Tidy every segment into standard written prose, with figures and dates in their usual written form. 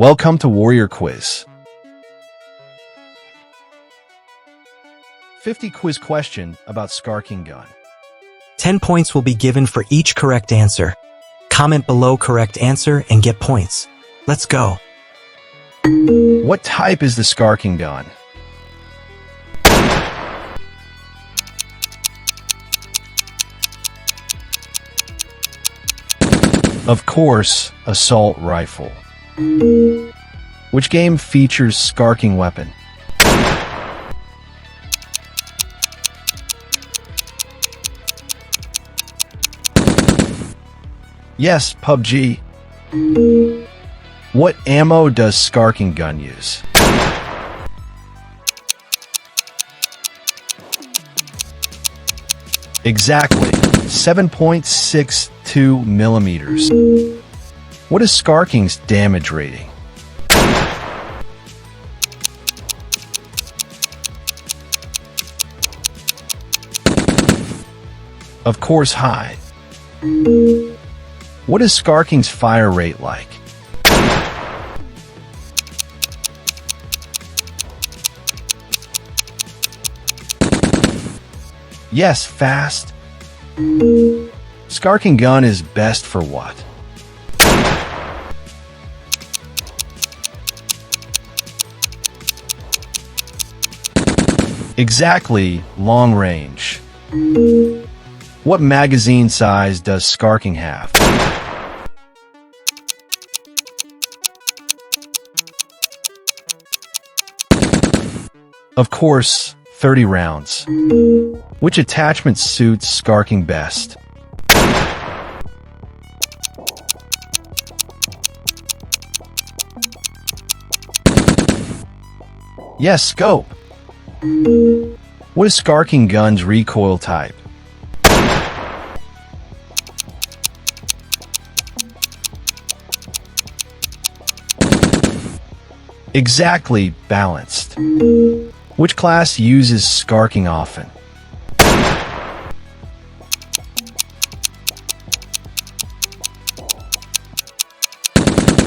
Welcome to Warrior Quiz. 50 quiz question about Skarking gun. 10 points will be given for each correct answer. Comment below correct answer and get points. Let's go. What type is the Skarking gun? Of course, assault rifle. Which game features Skarking weapon? Yes, PUBG. What ammo does Skarking gun use? Exactly, 7.62 millimeters. What is Skarking's damage rating? Of course, high. What is Skarking's fire rate like? Yes, fast. Skarking gun is best for what? Exactly, long range. What magazine size does Skarking have? Of course, 30 rounds. Which attachment suits Skarking best? Yes, scope. What is Skarking gun's recoil type? Exactly, balanced. Which class uses Skarking often?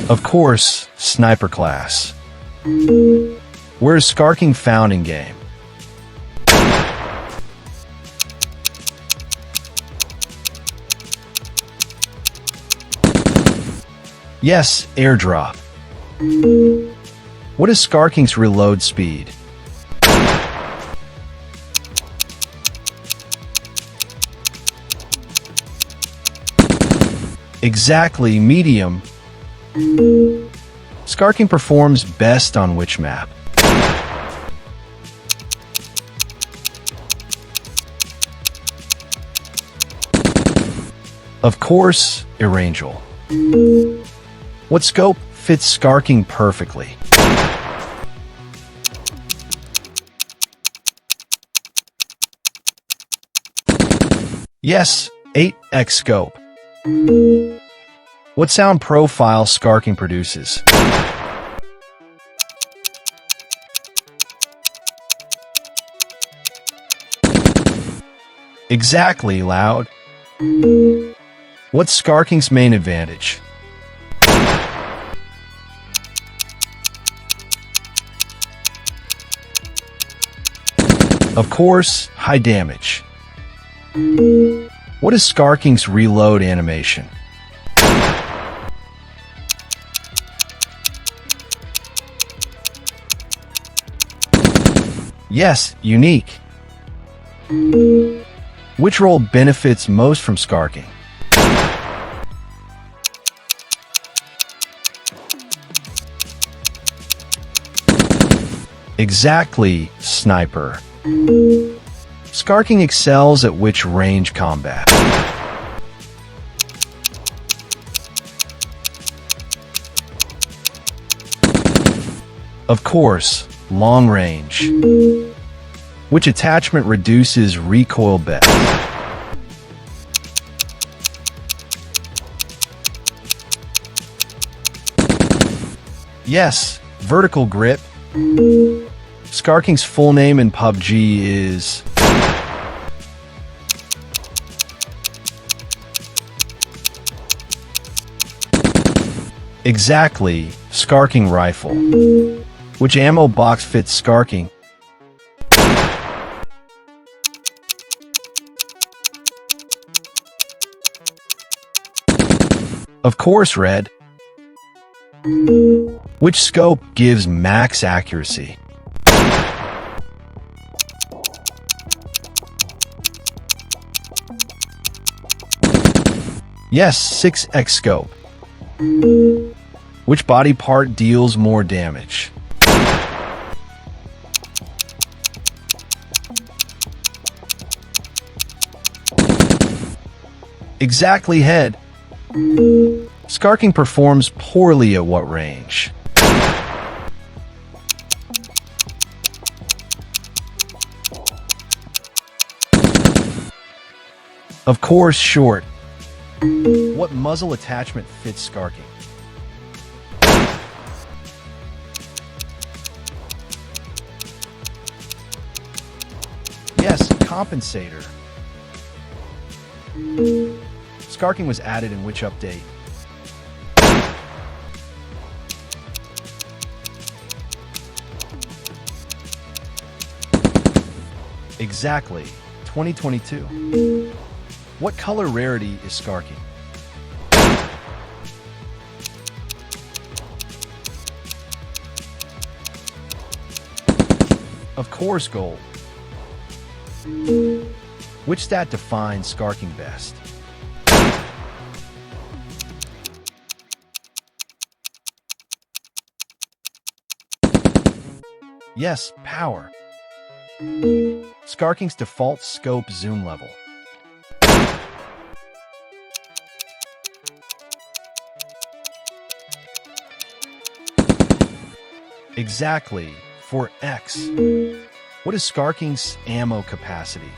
Of course, sniper class. Where is Skarking found in game? Yes, airdrop. What is Skarking's reload speed? Exactly, medium. Skarking performs best on which map? Of course, Erangel. What scope fits Skarking perfectly? Yes, 8x scope. What sound profile Skarking produces? Exactly, loud. What's Skarking's main advantage? Of course, high damage. What is Skarking's reload animation? Yes, unique. Which role benefits most from Skarking? Exactly, sniper. Skarking excels at which range combat? Of course, long range. Which attachment reduces recoil best? Yes, vertical grip. Skarking's full name in PUBG is... Exactly, Skarking rifle. Which ammo box fits Skarking? Of course, red. Which scope gives max accuracy? Yes, 6x scope. Which body part deals more damage? Exactly, head. Skarking performs poorly at what range? Of course, short. What muzzle attachment fits Skarking? Yes, compensator. Skarking was added in which update? Exactly, 2022. What color rarity is Skarking? Of course, gold. Which stat defines Skarking best? Yes, power. Skarking's default scope zoom level. Exactly, for X. What is Skarking's ammo capacity?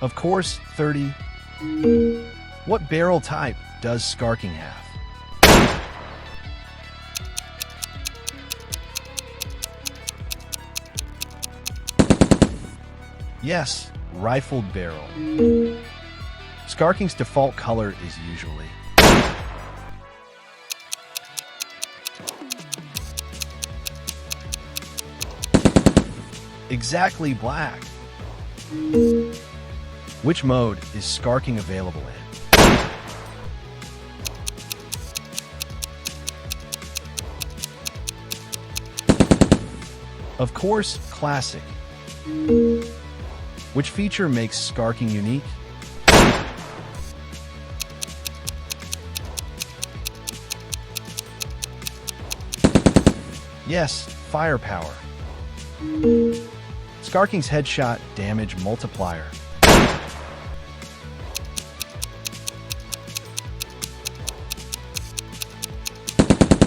Of course, 30. What barrel type does Skarking have? Yes, rifled barrel. Skarking's default color is usually exactly black. Which mode is Skarking available in? Of course, classic. Which feature makes Skarking unique? Yes, firepower. Skarking's headshot damage multiplier.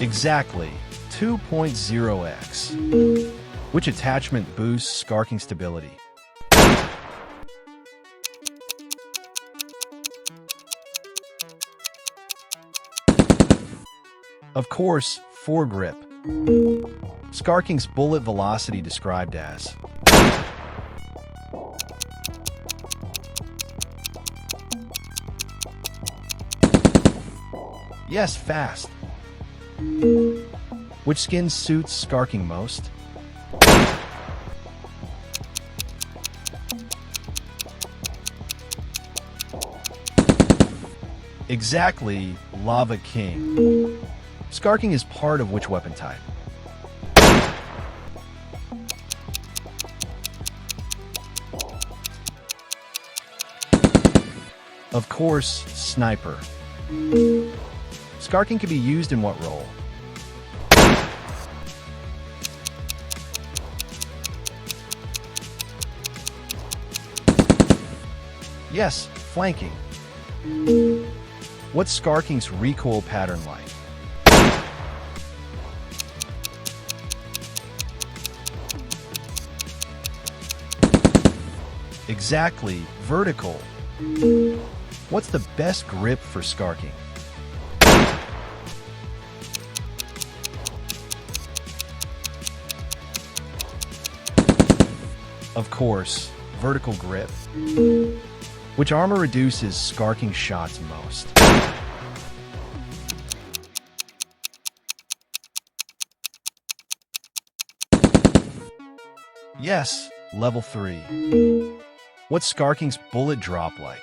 Exactly, 2.0x. Which attachment boosts Skarking stability? Of course, foregrip. Skarking's bullet velocity described as yes, fast. Which skin suits Skarking most? Exactly, Lava King. Skarking is part of which weapon type? Of course, sniper. Skarking can be used in what role? Yes, flanking. What's Skarking's recoil pattern like? Exactly, vertical. What's the best grip for Skarking? Of course, Vertical grip. Which armor reduces Skarking shots most? Yes, level 3. What's Skarking's bullet drop like?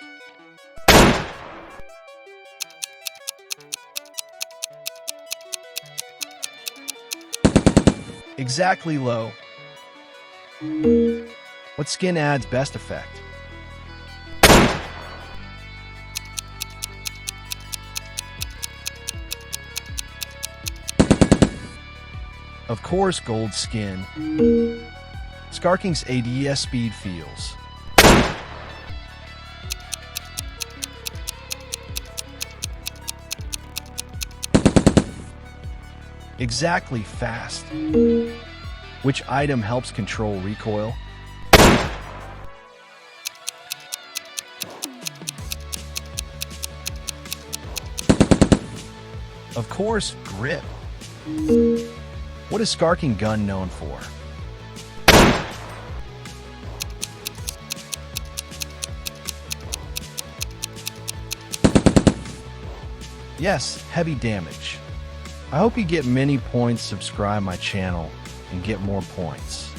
Exactly low. What skin adds best effect? Of course, gold skin. Skarking's ADS speed feels. Exactly fast. Which item helps control recoil? Of course, grip. What is Skarking gun known for? Yes, heavy damage. I hope you get many points, subscribe my channel, and get more points.